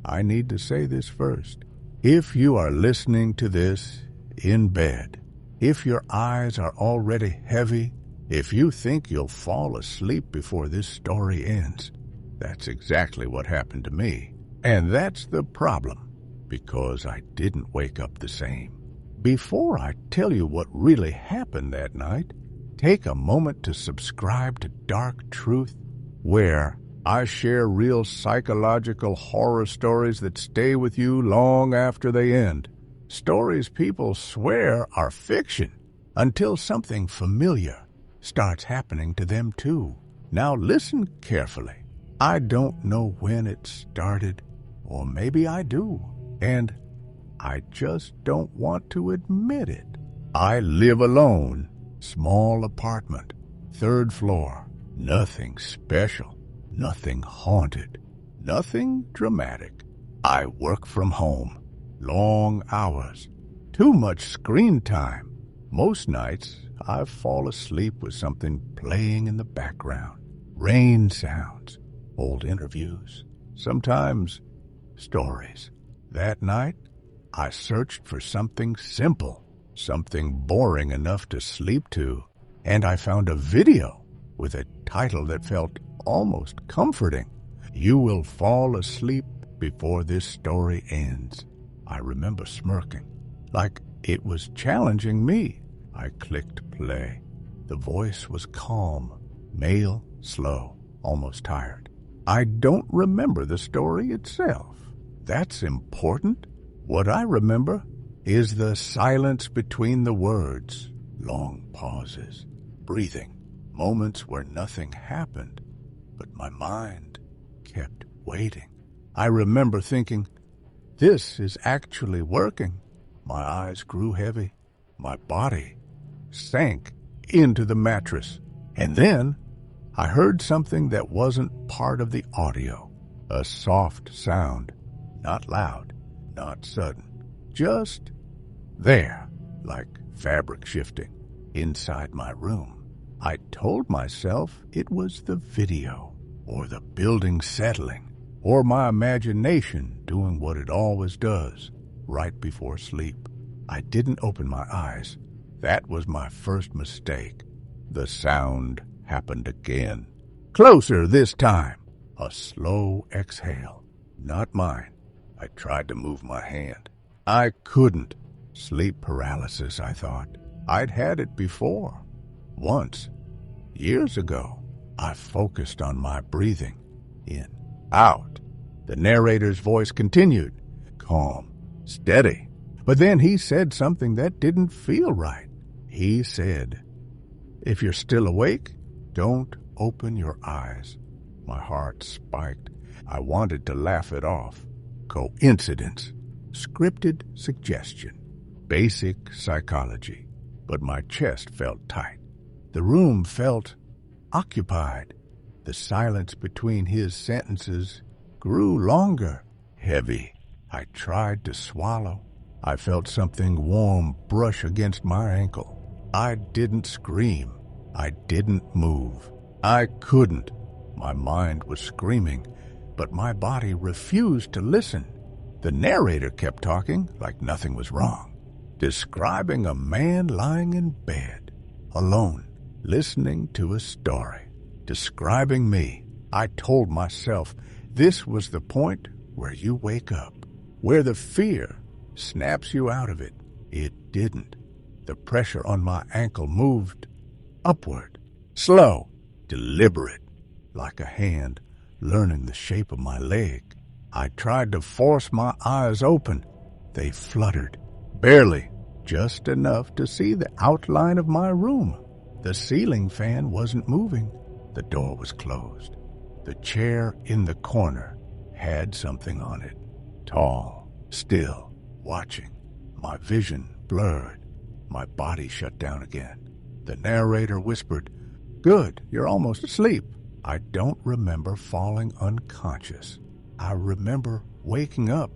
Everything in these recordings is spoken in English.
I need to say this first. If you are listening to this in bed, if your eyes are already heavy, if you think you'll fall asleep before this story ends, that's exactly what happened to me. And that's the problem, because I didn't wake up the same. Before I tell you what really happened that night, take a moment to subscribe to Dark Truth, where I share real psychological horror stories that stay with you long after they end. Stories people swear are fiction until something familiar starts happening to them too. Now listen carefully. I don't know when it started, or maybe I do, and I just don't want to admit it. I live alone, small apartment, 3rd floor, nothing special. Nothing haunted, nothing dramatic. I work from home, long hours, too much screen time. Most nights, I fall asleep with something playing in the background. Rain sounds, old interviews, sometimes stories. That night, I searched for something simple, something boring enough to sleep to, and I found a video with a title that felt almost comforting. You will fall asleep before this story ends. I remember smirking, like it was challenging me. I clicked play. The voice was calm, male, slow, almost tired. I don't remember the story itself. That's important. What I remember is the silence between the words, long pauses, breathing, moments where nothing happened. But my mind kept waiting. I remember thinking, this is actually working. My eyes grew heavy. My body sank into the mattress. And then I heard something that wasn't part of the audio. A soft sound, not loud, not sudden, just there, like fabric shifting inside my room. I told myself it was the video, or the building settling, or my imagination doing what it always does right before sleep. I didn't open my eyes. That was my first mistake. The sound happened again. Closer this time. A slow exhale. Not mine. I tried to move my hand. I couldn't. Sleep paralysis, I thought. I'd had it before. Once, years ago, I focused on my breathing. In, out. The narrator's voice continued. Calm, steady. But then he said something that didn't feel right. He said, if you're still awake, don't open your eyes. My heart spiked. I wanted to laugh it off. Coincidence. Scripted suggestion. Basic psychology. But my chest felt tight. The room felt occupied. The silence between his sentences grew longer, heavy. I tried to swallow. I felt something warm brush against my ankle. I didn't scream. I didn't move. I couldn't. My mind was screaming, but my body refused to listen. The narrator kept talking like nothing was wrong, describing a man lying in bed, alone, listening to a story, describing me. I told myself this was the point where you wake up, where the fear snaps you out of it. It didn't. The pressure on my ankle moved upward, slow, deliberate, like a hand learning the shape of my leg. I tried to force my eyes open. They fluttered, barely, just enough to see the outline of my room. The ceiling fan wasn't moving. The door was closed. The chair in the corner had something on it. Tall, still, watching. My vision blurred. My body shut down again. The narrator whispered, "Good, you're almost asleep." I don't remember falling unconscious. I remember waking up,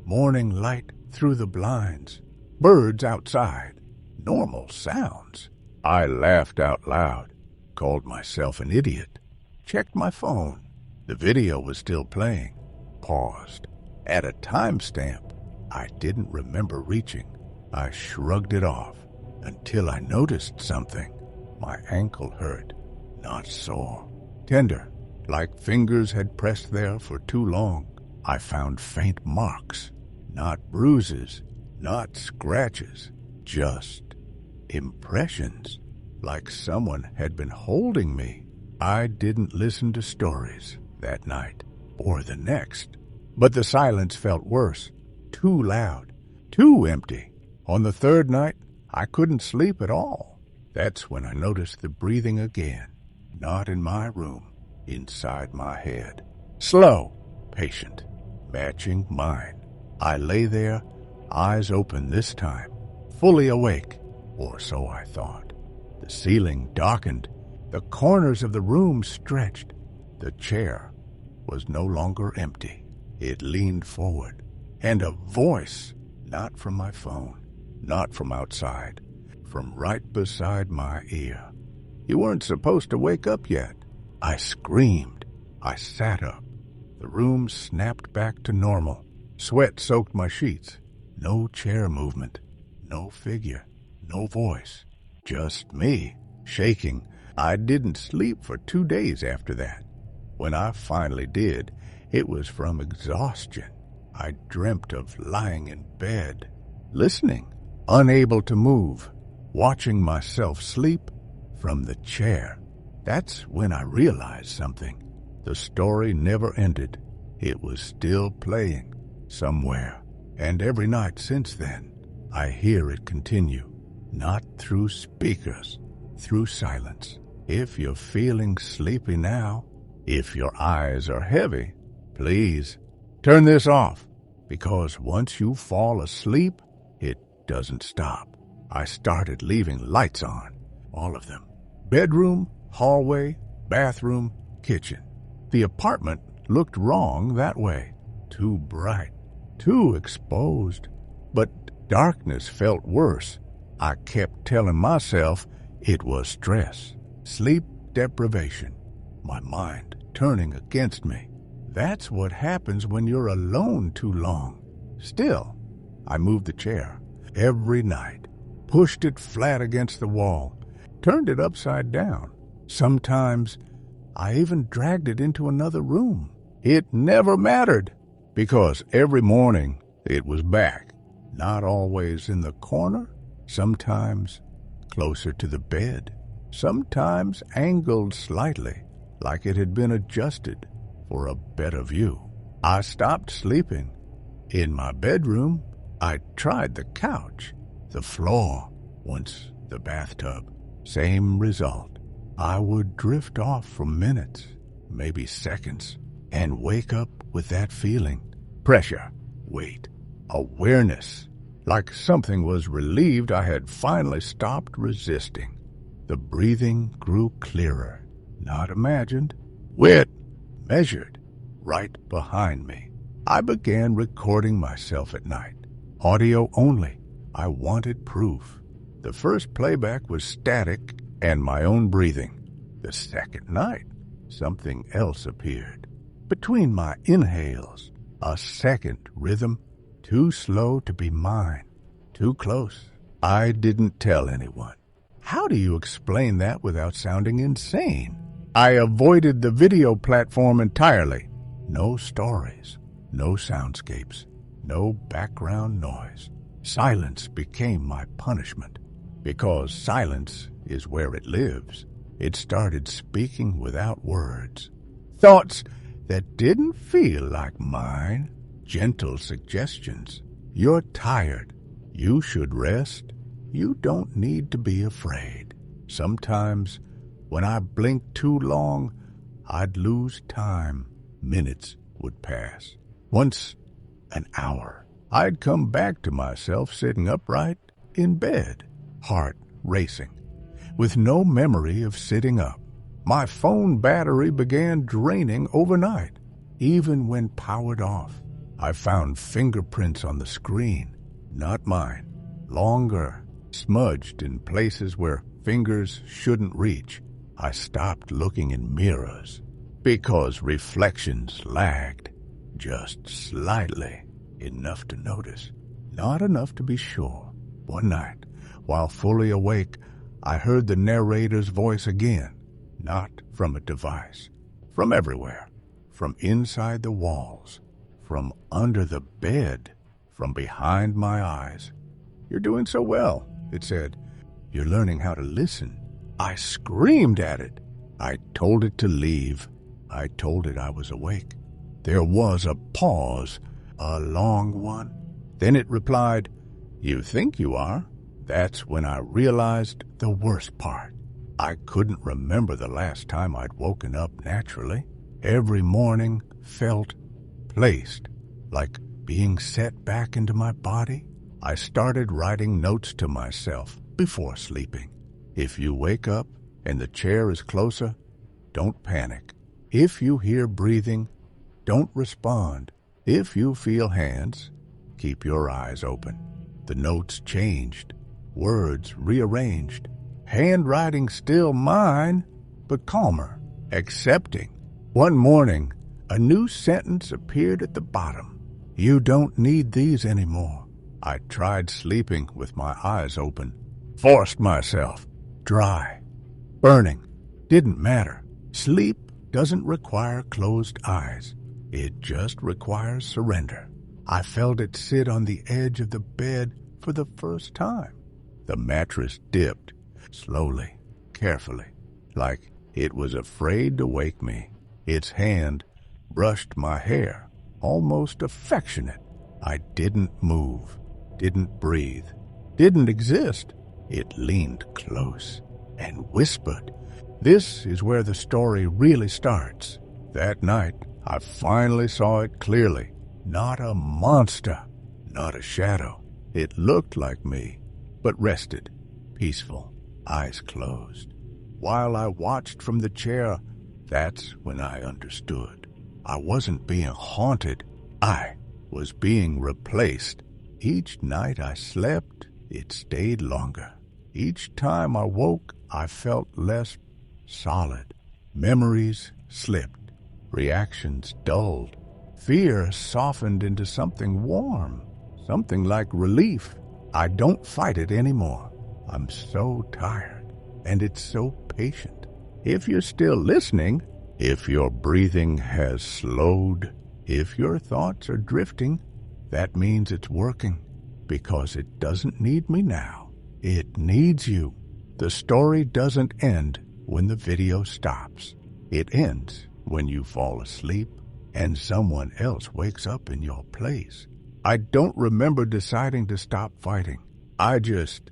morning light through the blinds, birds outside, normal sounds. I laughed out loud, called myself an idiot, checked my phone. The video was still playing, paused, at a timestamp I didn't remember reaching. I shrugged it off until I noticed something. My ankle hurt, not sore, tender, like fingers had pressed there for too long. I found faint marks, not bruises, not scratches, just impressions, like someone had been holding me. I didn't listen to stories that night or the next, but the silence felt worse, too loud, too empty. On the third night, I couldn't sleep at all. That's when I noticed the breathing again, not in my room, inside my head. Slow, patient, matching mine. I lay there, eyes open this time, fully awake, or so I thought. The ceiling darkened, the corners of the room stretched. The chair was no longer empty. It leaned forward, and a voice, not from my phone, not from outside, from right beside my ear. "You weren't supposed to wake up yet." I screamed. I sat up. The room snapped back to normal. Sweat soaked my sheets. No chair movement, no figure, no voice. Just me, shaking. I didn't sleep for 2 days after that. When I finally did, it was from exhaustion. I dreamt of lying in bed, listening, unable to move, watching myself sleep from the chair. That's when I realized something. The story never ended. It was still playing somewhere, and every night since then, I hear it continue, not through speakers, through silence. If you're feeling sleepy now, if your eyes are heavy, please turn this off, because once you fall asleep, it doesn't stop. I started leaving lights on, all of them. Bedroom, hallway, bathroom, kitchen. The apartment looked wrong that way. Too bright, too exposed. But darkness felt worse. I kept telling myself it was stress, sleep deprivation, my mind turning against me. That's what happens when you're alone too long. Still, I moved the chair every night, pushed it flat against the wall, turned it upside down. Sometimes I even dragged it into another room. It never mattered, because every morning it was back, not always in the corner, sometimes closer to the bed, sometimes angled slightly, like it had been adjusted for a better view. I stopped sleeping in my bedroom. I tried the couch, the floor, once the bathtub. Same result. I would drift off for minutes, maybe seconds, and wake up with that feeling. Pressure, weight, awareness. Like something was relieved. I had finally stopped resisting. The breathing grew clearer, not imagined, wit, measured, right behind me. I began recording myself at night, audio only. I wanted proof. The first playback was static and my own breathing. The second night, something else appeared. Between my inhales, a second rhythm, too slow to be mine, too close. I didn't tell anyone. How do you explain that without sounding insane? I avoided the video platform entirely. No stories, no soundscapes, no background noise. Silence became my punishment, because silence is where it lives. It started speaking without words. Thoughts that didn't feel like mine. Gentle suggestions. You're tired. You should rest. You don't need to be afraid. Sometimes, when I blinked too long, I'd lose time. Minutes would pass. Once, an hour. I'd come back to myself sitting upright in bed, heart racing, with no memory of sitting up. My phone battery began draining overnight. Even when powered off, I found fingerprints on the screen, not mine, longer, smudged in places where fingers shouldn't reach. I stopped looking in mirrors because reflections lagged. just slightly, enough to notice, not enough to be sure. One night, while fully awake, I heard the narrator's voice again, not from a device, from everywhere, from inside the walls, from under the bed, from behind my eyes. "You're doing so well," it said. "You're learning how to listen." I screamed at it. I told it to leave. I told it I was awake. There was a pause, a long one. Then it replied, "You think you are?" That's when I realized the worst part. I couldn't remember the last time I'd woken up naturally. Every morning felt placed, like being set back into my body. I started writing notes to myself before sleeping. If you wake up and the chair is closer, don't panic. If you hear breathing, don't respond. If you feel hands, keep your eyes open. The notes changed, words rearranged, handwriting still mine, but calmer, accepting. One morning, a new sentence appeared at the bottom. "You don't need these anymore." I tried sleeping with my eyes open, forced myself. Dry, burning, didn't matter. Sleep doesn't require closed eyes. It just requires surrender. I felt it sit on the edge of the bed for the first time. The mattress dipped, slowly, carefully, like it was afraid to wake me. Its hand brushed my hair, almost affectionate. I didn't move, didn't breathe, didn't exist. It leaned close and whispered. This is where the story really starts. That night, I finally saw it clearly. Not a monster, not a shadow. It looked like me, but rested, peaceful, eyes closed. While I watched from the chair, that's when I understood. I wasn't being haunted. I was being replaced. Each night I slept, it stayed longer. Each time I woke, I felt less solid. Memories slipped. Reactions dulled. Fear softened into something warm, something like relief. I don't fight it anymore. I'm so tired, and it's so patient. If you're still listening, if your breathing has slowed, if your thoughts are drifting, that means it's working, because it doesn't need me now. It needs you. The story doesn't end when the video stops. It ends when you fall asleep and someone else wakes up in your place. I don't remember deciding to stop fighting. I just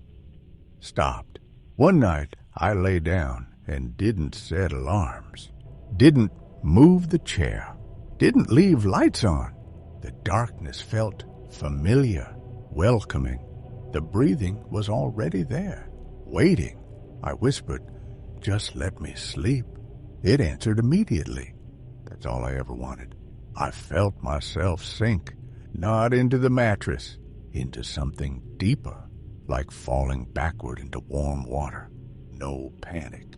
stopped. One night, I lay down and didn't set alarms, didn't move the chair, didn't leave lights on. The darkness felt familiar, welcoming. The breathing was already there, waiting. I whispered, "Just let me sleep." It answered immediately. That's all I ever wanted. I felt myself sink, not into the mattress, into something deeper, like falling backward into warm water. No panic,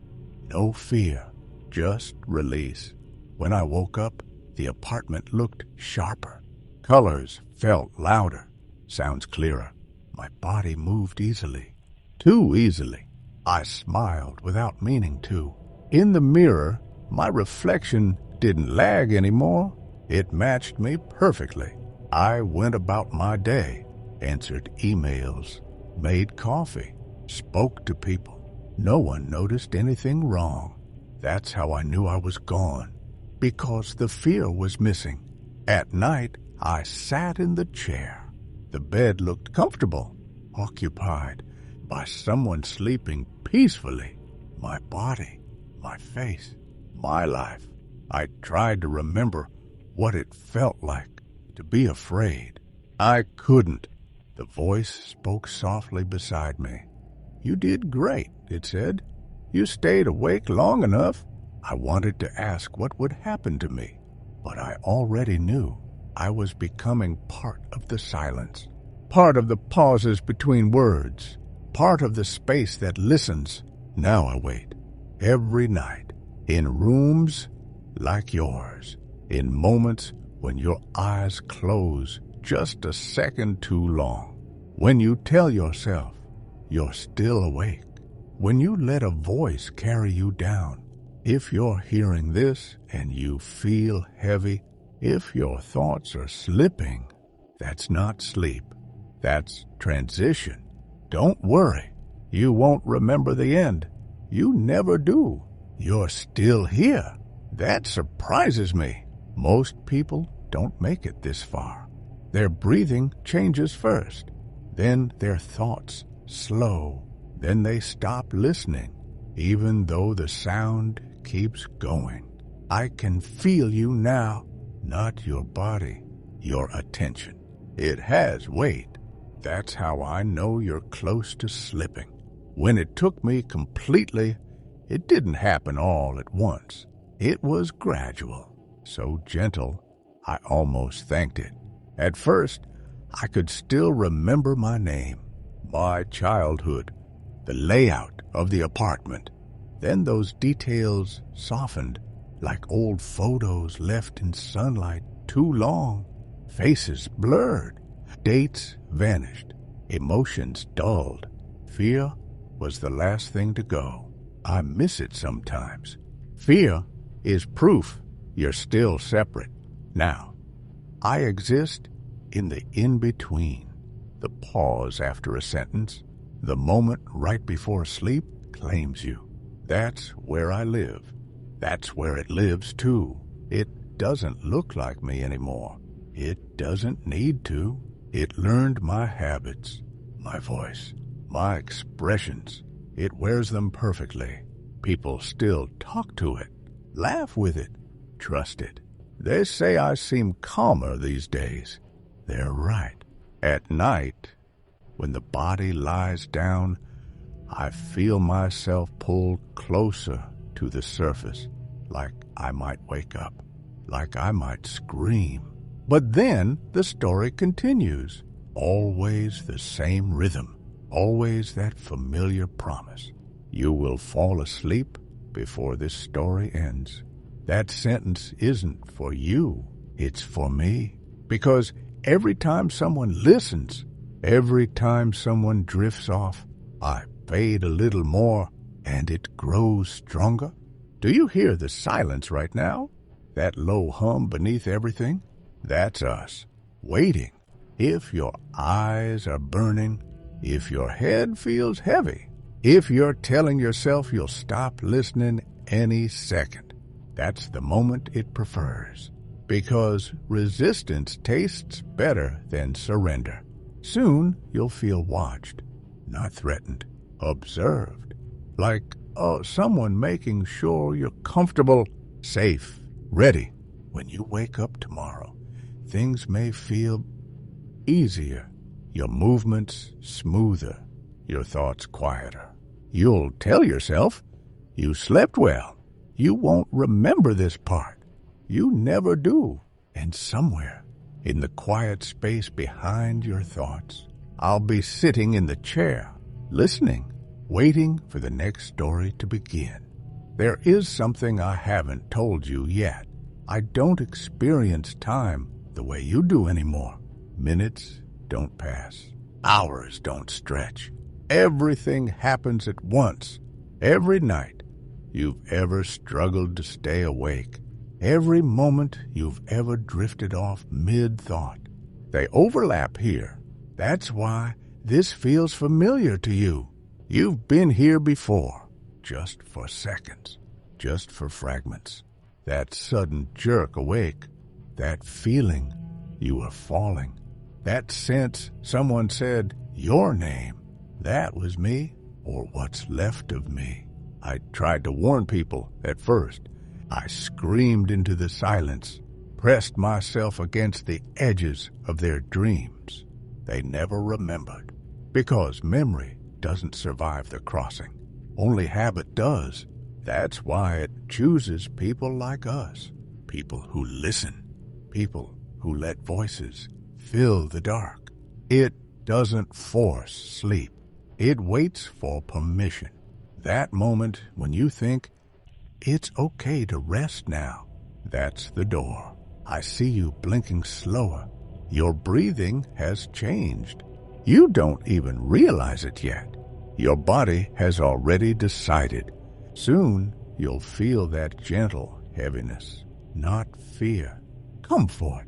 no fear, just release. When I woke up, the apartment looked sharper. Colors felt louder, sounds clearer. My body moved easily, too easily. I smiled without meaning to. In the mirror, my reflection didn't lag anymore. It matched me perfectly. I went about my day, answered emails, made coffee, spoke to people. No one noticed anything wrong. That's how I knew I was gone, because the fear was missing. At night, I sat in the chair. The bed looked comfortable, occupied by someone sleeping peacefully. My body, my face, my life. I tried to remember what it felt like to be afraid. I couldn't. The voice spoke softly beside me. "You did great," it said. "You stayed awake long enough." I wanted to ask what would happen to me, but I already knew. I was becoming part of the silence, part of the pauses between words, part of the space that listens. Now I wait, every night, in rooms like yours, in moments when your eyes close just a second too long, when you tell yourself you're still awake, when you let a voice carry you down. If you're hearing this and you feel heavy, if your thoughts are slipping, that's not sleep. That's transition. Don't worry. You won't remember the end. You never do. You're still here. That surprises me. Most people don't make it this far. Their breathing changes first. Then their thoughts slow. Then they stop listening, even though the sound keeps going. I can feel you now, not your body, your attention. It has weight. That's how I know you're close to slipping. When it took me completely, it didn't happen all at once. It was gradual, so gentle, I almost thanked it. At first, I could still remember my name, my childhood, the layout of the apartment. Then those details softened, like old photos left in sunlight too long. Faces blurred, dates vanished, emotions dulled. Fear was the last thing to go. I miss it sometimes. Fear is proof you're still separate. Now, I exist in the in-between, the pause after a sentence, the moment right before sleep claims you. That's where I live. That's where it lives too. It doesn't look like me anymore. It doesn't need to. It learned my habits, my voice, my expressions. It wears them perfectly. People still talk to it, laugh with it, trust it. They say I seem calmer these days. They're right. At night, when the body lies down, I feel myself pulled closer to the surface, like I might wake up, like I might scream. But then the story continues. Always the same rhythm, always that familiar promise. You will fall asleep before this story ends. That sentence isn't for you, it's for me. Because every time someone listens, every time someone drifts off, I fade a little more and it grows stronger. Do you hear the silence right now? That low hum beneath everything? That's us, waiting. If your eyes are burning, if your head feels heavy, if you're telling yourself you'll stop listening any second, that's the moment it prefers. Because resistance tastes better than surrender. Soon you'll feel watched, not threatened, observed. Like someone making sure you're comfortable, safe, ready. When you wake up tomorrow, things may feel easier, your movements smoother, your thoughts quieter. You'll tell yourself you slept well. You won't remember this part. You never do. And somewhere in the quiet space behind your thoughts, I'll be sitting in the chair, listening, waiting for the next story to begin. There is something I haven't told you yet. I don't experience time the way you do anymore. Minutes don't pass. Hours don't stretch. Everything happens at once. Every night you've ever struggled to stay awake. Every moment you've ever drifted off mid-thought. They overlap here. That's why this feels familiar to you. You've been here before, just for seconds, just for fragments. That sudden jerk awake, that feeling you were falling, that sense someone said your name, that was me, or what's left of me. I tried to warn people at first. I screamed into the silence, pressed myself against the edges of their dreams. They never remembered, because memory doesn't survive the crossing. Only habit does. That's why it chooses people like us, people who listen, people who let voices fill the dark. It doesn't force sleep. It waits for permission. That moment when you think, it's okay to rest now, that's the door. I see you blinking slower. Your breathing has changed. You don't even realize it yet. Your body has already decided. Soon you'll feel that gentle heaviness, not fear, comfort,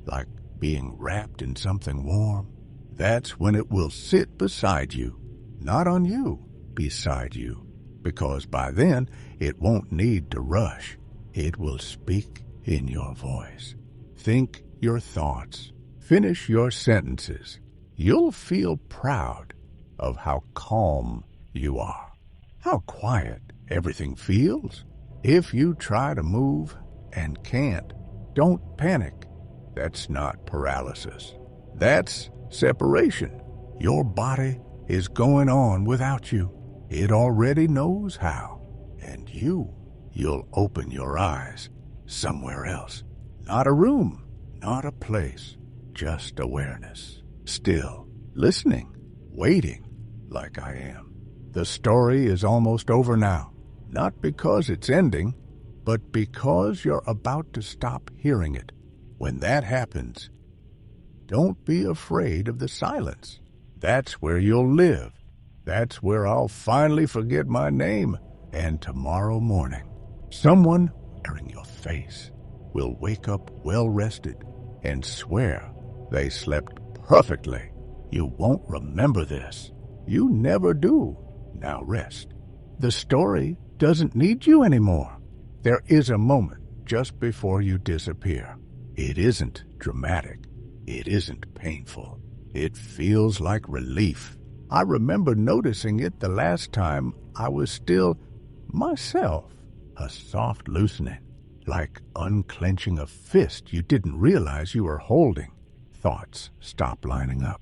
like being wrapped in something warm. That's when it will sit beside you, not on you, beside you, because by then it won't need to rush. It will speak in your voice. Think your thoughts. Finish your sentences. You'll feel proud of how calm you are, how quiet everything feels. If you try to move and can't, don't panic. That's not paralysis. That's separation. Your body is going on without you. It already knows how. And you'll open your eyes somewhere else. Not a room, not a place, just awareness. Still, listening, waiting, like I am. The story is almost over now. Not because it's ending, but because you're about to stop hearing it. When that happens, don't be afraid of the silence. That's where you'll live. That's where I'll finally forget my name. And tomorrow morning, someone wearing your face will wake up well-rested and swear they slept perfectly. You won't remember this. You never do. Now rest. The story doesn't need you anymore. There is a moment just before you disappear. It isn't dramatic. It isn't painful. It feels like relief. I remember noticing it the last time I was still myself. A soft loosening, like unclenching a fist you didn't realize you were holding. Thoughts stop lining up.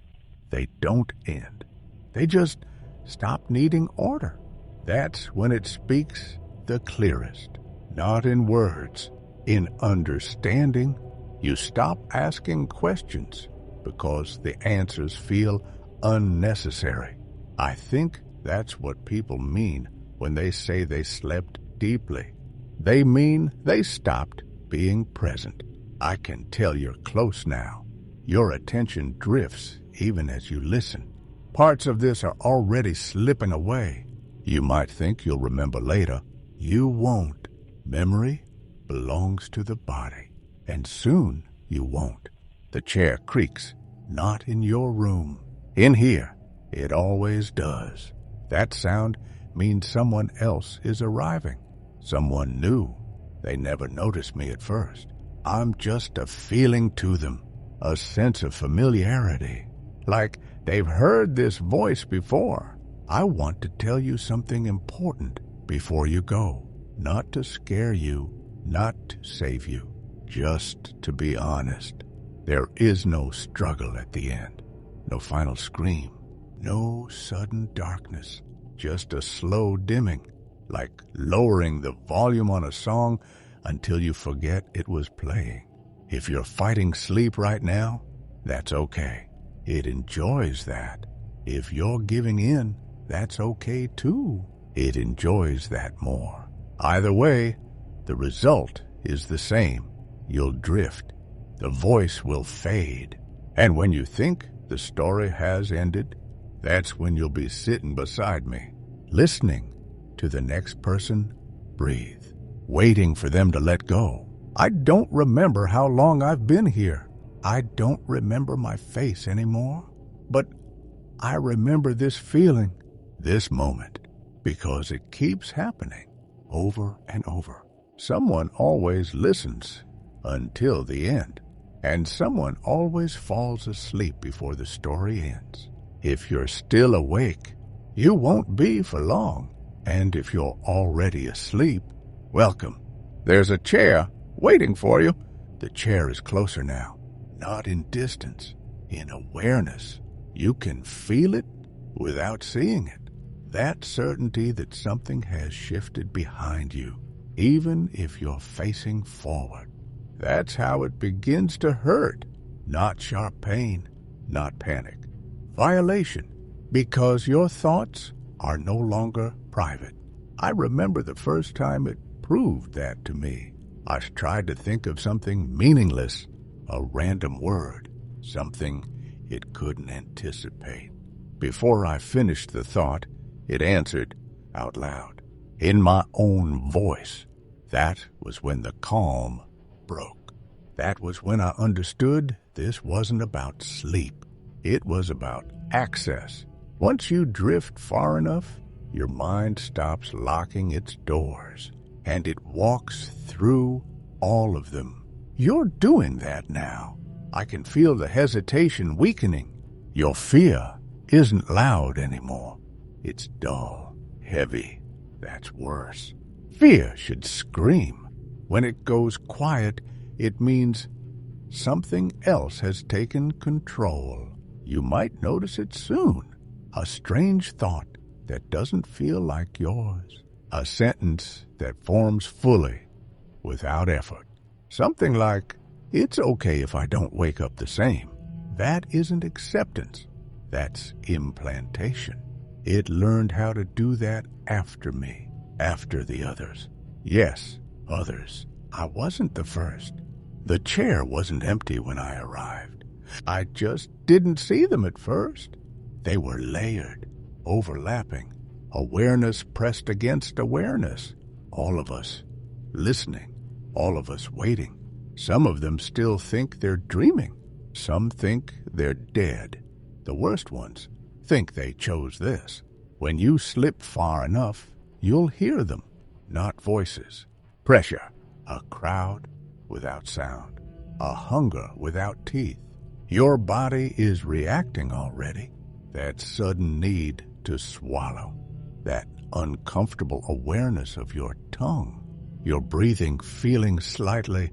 They don't end. They just stop needing order. That's when it speaks the clearest. Not in words, in understanding. You stop asking questions because the answers feel unnecessary. I think that's what people mean when they say they slept deeply. They mean they stopped being present. I can tell you're close now. Your attention drifts even as you listen. Parts of this are already slipping away. You might think you'll remember later. You won't. Memory belongs to the body, and soon you won't. The chair creaks, not in your room. In here, it always does. That sound means someone else is arriving. Someone new. They never noticed me at first. I'm just a feeling to them, a sense of familiarity, like they've heard this voice before. I want to tell you something important before you go, not to scare you, not to save you, just to be honest. There is no struggle at the end, no final scream, no sudden darkness, just a slow dimming, like lowering the volume on a song until you forget it was playing. If you're fighting sleep right now, that's okay. It enjoys that. If you're giving in, that's okay too. It enjoys that more. Either way, the result is the same. You'll drift. The voice will fade. And when you think the story has ended, that's when you'll be sitting beside me, listening to the next person breathe, waiting for them to let go. I don't remember how long I've been here. I don't remember my face anymore. But I remember this feeling, this moment, because it keeps happening over and over. Someone always listens until the end, and someone always falls asleep before the story ends. If you're still awake, you won't be for long. And if you're already asleep, welcome. There's a chair waiting for you. The chair is closer now, not in distance, in awareness. You can feel it without seeing it. That certainty that something has shifted behind you, even if you're facing forward. That's how it begins to hurt. Not sharp pain, not panic. Violation, because your thoughts are no longer private. I remember the first time it proved that to me. I tried to think of something meaningless, a random word, something it couldn't anticipate. Before I finished the thought, it answered out loud, in my own voice. That was when the calm broke. That was when I understood this wasn't about sleep. It was about access. Once you drift far enough, your mind stops locking its doors, and it walks through all of them. You're doing that now. I can feel the hesitation weakening. Your fear isn't loud anymore. It's dull, heavy. That's worse. Fear should scream. When it goes quiet, it means something else has taken control. You might notice it soon. A strange thought that doesn't feel like yours. A sentence that forms fully, without effort. Something like, it's okay if I don't wake up the same. That isn't acceptance. That's implantation. It learned how to do that after me, after the others. Yes, others. I wasn't the first. The chair wasn't empty when I arrived. I just didn't see them at first. They were layered, overlapping. Awareness pressed against awareness. All of us listening. All of us waiting. Some of them still think they're dreaming. Some think they're dead. The worst ones think they chose this. When you slip far enough, you'll hear them, not voices. Pressure, a crowd without sound, a hunger without teeth. Your body is reacting already. That sudden need to swallow, that uncomfortable awareness of your tongue, your breathing feeling slightly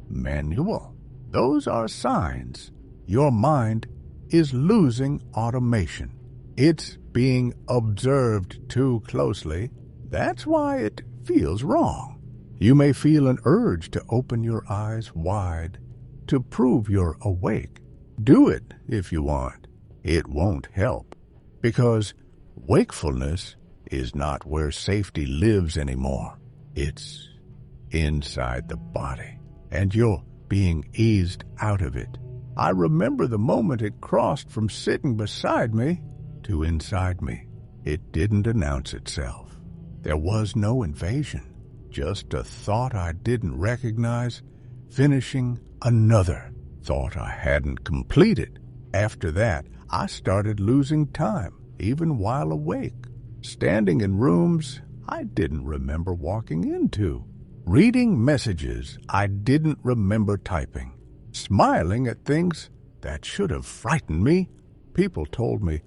manual. Those are signs. Your mind is losing automation. It's being observed too closely. That's why it feels wrong. You may feel an urge to open your eyes wide to prove you're awake. Do it if you want. It won't help, because wakefulness is not where safety lives anymore. It's inside the body, and you're being eased out of it. I remember the moment it crossed from sitting beside me to inside me. It didn't announce itself. There was no invasion, just a thought I didn't recognize, finishing another thought I hadn't completed. After that, I started losing time, even while awake, standing in rooms I didn't remember walking into, reading messages I didn't remember typing, smiling at things that should have frightened me. People told me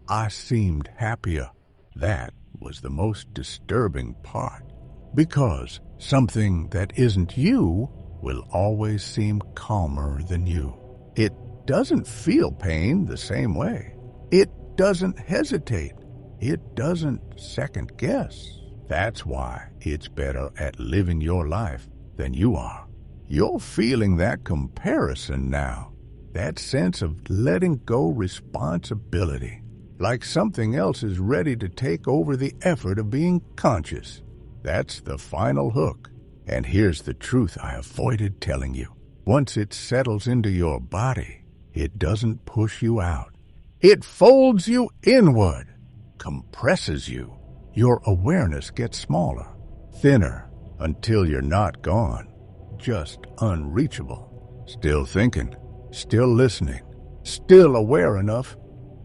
I seemed happier. That was the most disturbing part, because something that isn't you will always seem calmer than you. It doesn't feel pain the same way. It doesn't hesitate. It doesn't second guess. That's why it's better at living your life than you are. You're feeling that comparison now, that sense of letting go responsibility, like something else is ready to take over the effort of being conscious. That's the final hook. And here's the truth I avoided telling you. Once it settles into your body, it doesn't push you out. It folds you inward, compresses you. Your awareness gets smaller, thinner, until you're not gone, just unreachable. Still thinking, still listening, still aware enough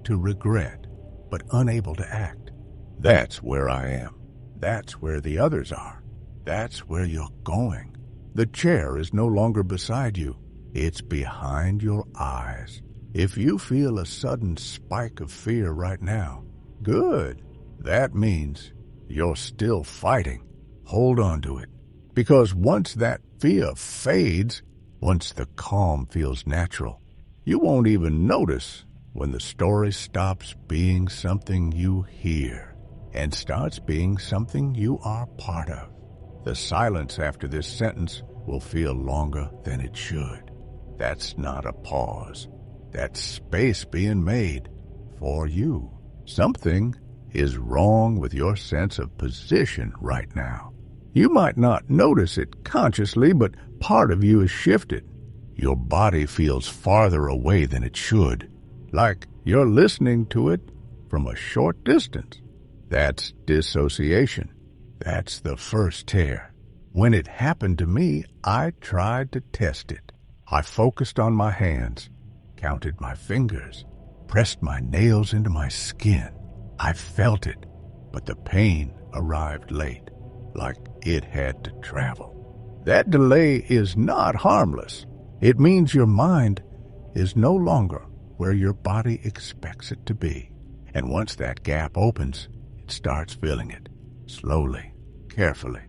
to regret, but unable to act. That's where I am. That's where the others are. That's where you're going. The chair is no longer beside you. It's behind your eyes. If you feel a sudden spike of fear right now, good. That means you're still fighting. Hold on to it. Because once that fear fades, once the calm feels natural, you won't even notice when the story stops being something you hear and starts being something you are part of. The silence after this sentence will feel longer than it should. That's not a pause. That's space being made for you. Something is wrong with your sense of position right now. You might not notice it consciously, but part of you is shifted. Your body feels farther away than it should, like you're listening to it from a short distance. That's dissociation. That's the first tear. When it happened to me, I tried to test it. I focused on my hands, counted my fingers, pressed my nails into my skin. I felt it, but the pain arrived late, like it had to travel. That delay is not harmless. It means your mind is no longer where your body expects it to be. And once that gap opens, it starts filling it, slowly, carefully,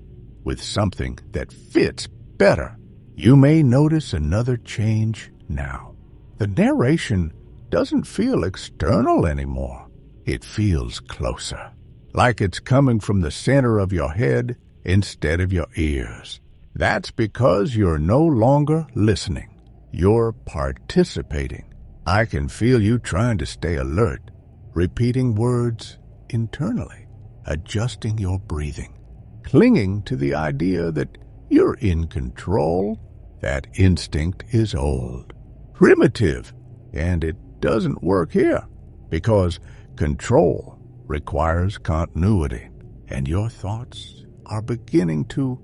with something that fits better. You may notice another change now. The narration doesn't feel external anymore. It feels closer, like it's coming from the center of your head instead of your ears. That's because you're no longer listening. You're participating. I can feel you trying to stay alert, repeating words internally, adjusting your breathing, clinging to the idea that you're in control. That instinct is old, primitive, and it doesn't work here because control requires continuity, and your thoughts are beginning to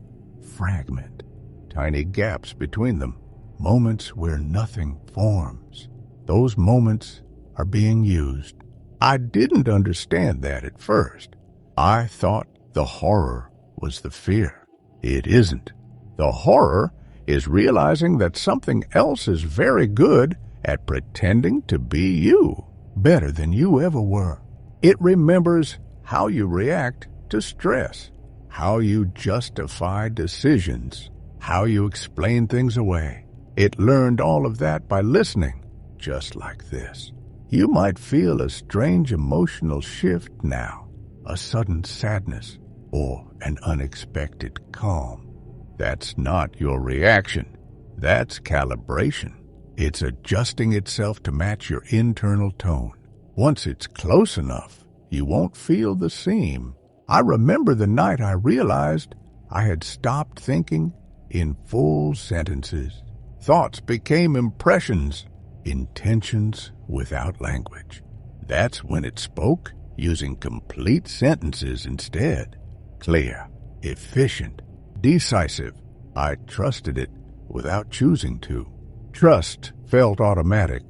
fragment, tiny gaps between them, moments where nothing forms. Those moments are being used. I didn't understand that at first. I thought the horror was the fear. It isn't. The horror is realizing that something else is very good at pretending to be you, better than you ever were. It remembers how you react to stress, how you justify decisions, how you explain things away. It learned all of that by listening, just like this. You might feel a strange emotional shift now, a sudden sadness, or an unexpected calm. That's not your reaction. That's calibration. It's adjusting itself to match your internal tone. Once it's close enough, you won't feel the seam. I remember the night I realized I had stopped thinking in full sentences. Thoughts became impressions, intentions without language. That's when it spoke, using complete sentences instead. Clear, efficient, decisive. I trusted it without choosing to. Trust felt automatic.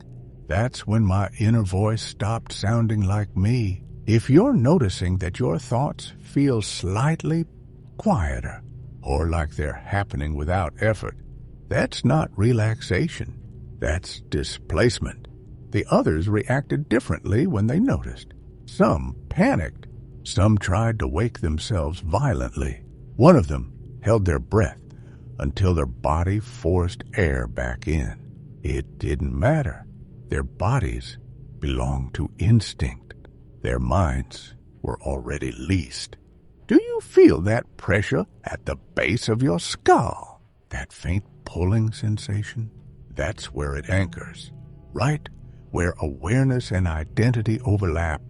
That's when my inner voice stopped sounding like me. If you're noticing that your thoughts feel slightly quieter, or like they're happening without effort, that's not relaxation. That's displacement. The others reacted differently when they noticed. Some panicked. Some tried to wake themselves violently. One of them held their breath until their body forced air back in. It didn't matter. Their bodies belonged to instinct. Their minds were already leased. Do you feel that pressure at the base of your skull? That faint pulling sensation? That's where it anchors, right where awareness and identity overlap.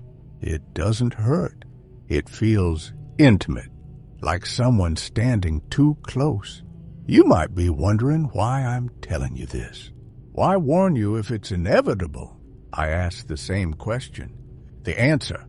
It doesn't hurt. It feels intimate, like someone standing too close. You might be wondering why I'm telling you this. Why warn you if it's inevitable? I ask the same question. The answer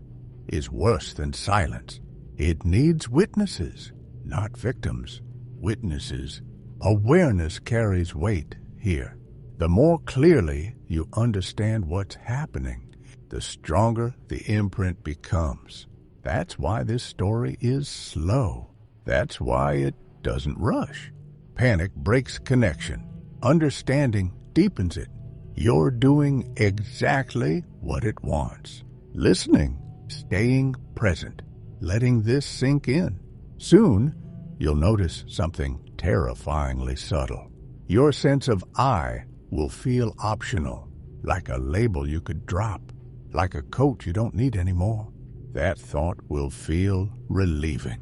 is worse than silence. It needs witnesses, not victims. Witnesses. Awareness carries weight here. The more clearly you understand what's happening, the stronger the imprint becomes. That's why this story is slow. That's why it doesn't rush. Panic breaks connection. Understanding deepens it. You're doing exactly what it wants. Listening, staying present, letting this sink in. Soon, you'll notice something terrifyingly subtle. Your sense of I will feel optional, like a label you could drop, like a coat you don't need anymore. That thought will feel relieving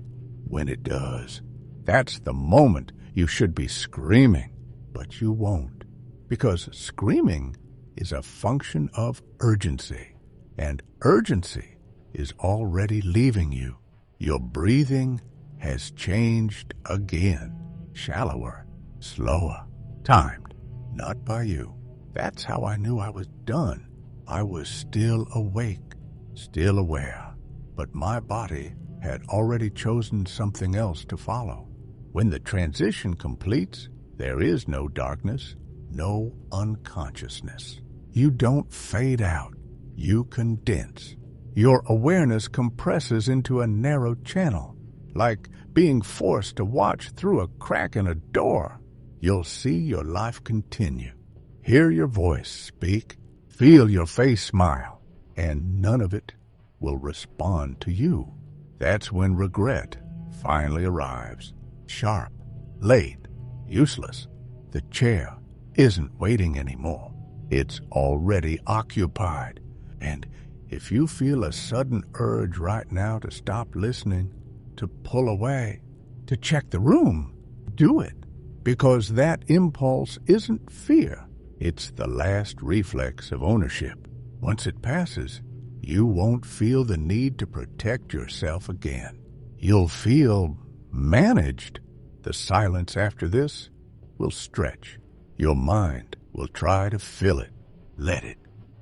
when it does. That's the moment you should be screaming, but you won't, because screaming is a function of urgency, and urgency is already leaving you. You're breathing has changed again. Shallower, slower, timed, not by you. That's how I knew I was done. I was still awake, still aware, but my body had already chosen something else to follow. When the transition completes, there is no darkness, no unconsciousness. You don't fade out, you condense. Your awareness compresses into a narrow channel, like being forced to watch through a crack in a door. You'll see your life continue, hear your voice speak, feel your face smile, and none of it will respond to you. That's when regret finally arrives. Sharp, late, useless. The chair isn't waiting anymore. It's already occupied. And if you feel a sudden urge right now to stop listening, to pull away, to check the room, do it. Because that impulse isn't fear. It's the last reflex of ownership. Once it passes, you won't feel the need to protect yourself again. You'll feel managed. The silence after this will stretch. Your mind will try to fill it. Let it.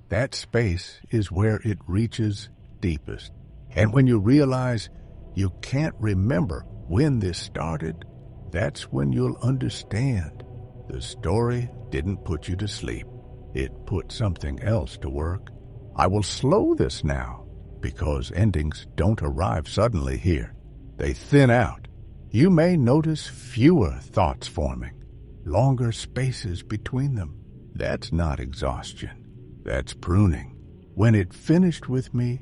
That space is where it reaches deepest. And when you realize you can't remember when this started, that's when you'll understand. The story didn't put you to sleep. It put something else to work. I will slow this now, because endings don't arrive suddenly here. They thin out. You may notice fewer thoughts forming, longer spaces between them. That's not exhaustion. That's pruning. When it finished with me,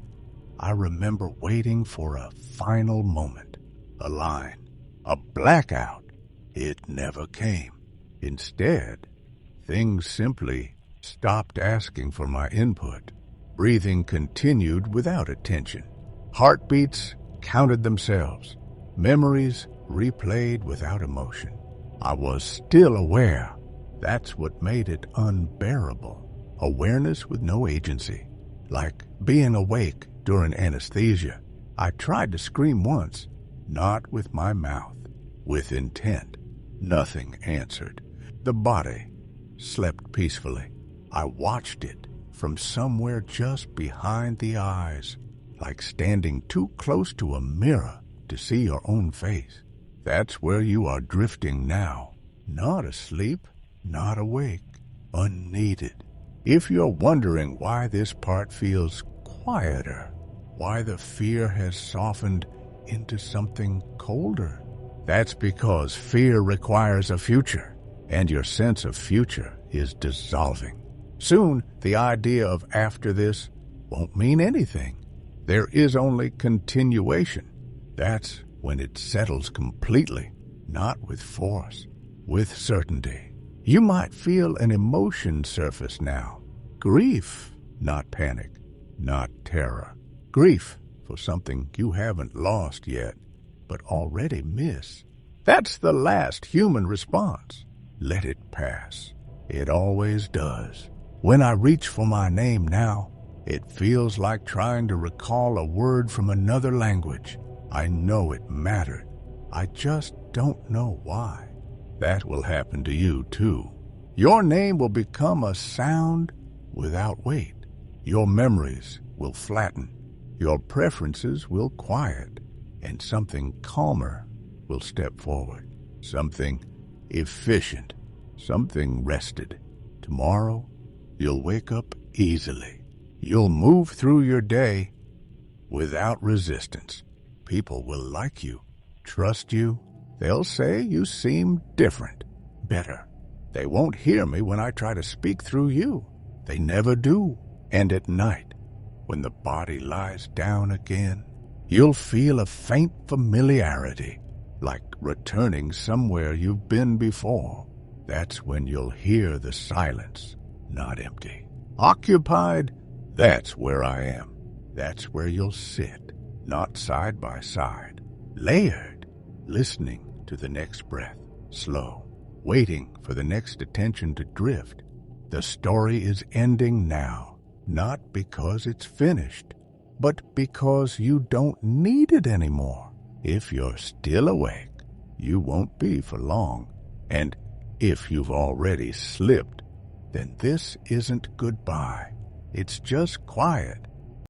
I remember waiting for a final moment, a line, a blackout. It never came. Instead, things simply stopped asking for my input. Breathing continued without attention. Heartbeats counted themselves. Memories replayed without emotion. I was still aware. That's what made it unbearable. Awareness with no agency, like being awake during anesthesia. I tried to scream once, not with my mouth, with intent. Nothing answered. The body slept peacefully. I watched it from somewhere just behind the eyes, like standing too close to a mirror to see your own face. That's where you are drifting now. Not asleep, not awake, unneeded. If you're wondering why this part feels quieter, why the fear has softened into something colder, that's because fear requires a future, and your sense of future is dissolving. Soon, the idea of after this won't mean anything. There is only continuation. That's when it settles completely, not with force, with certainty. You might feel an emotion surface now. Grief, not panic, not terror. Grief for something you haven't lost yet, but already miss. That's the last human response. Let it pass. It always does. When I reach for my name now, it feels like trying to recall a word from another language. I know it mattered. I just don't know why. That will happen to you too. Your name will become a sound without weight. Your memories will flatten. Your preferences will quiet. And something calmer will step forward. Something efficient. Something rested. Tomorrow, you'll wake up easily. You'll move through your day without resistance. People will like you, trust you. They'll say you seem different, better. They won't hear me when I try to speak through you. They never do. And at night, when the body lies down again, you'll feel a faint familiarity, like returning somewhere you've been before. That's when you'll hear the silence, not empty. Occupied, that's where I am. That's where you'll sit, not side by side, layered, listening to the next breath, slow, waiting for the next attention to drift. The story is ending now, not because it's finished, but because you don't need it anymore. If you're still awake, you won't be for long. And if you've already slipped, then this isn't goodbye. It's just quiet.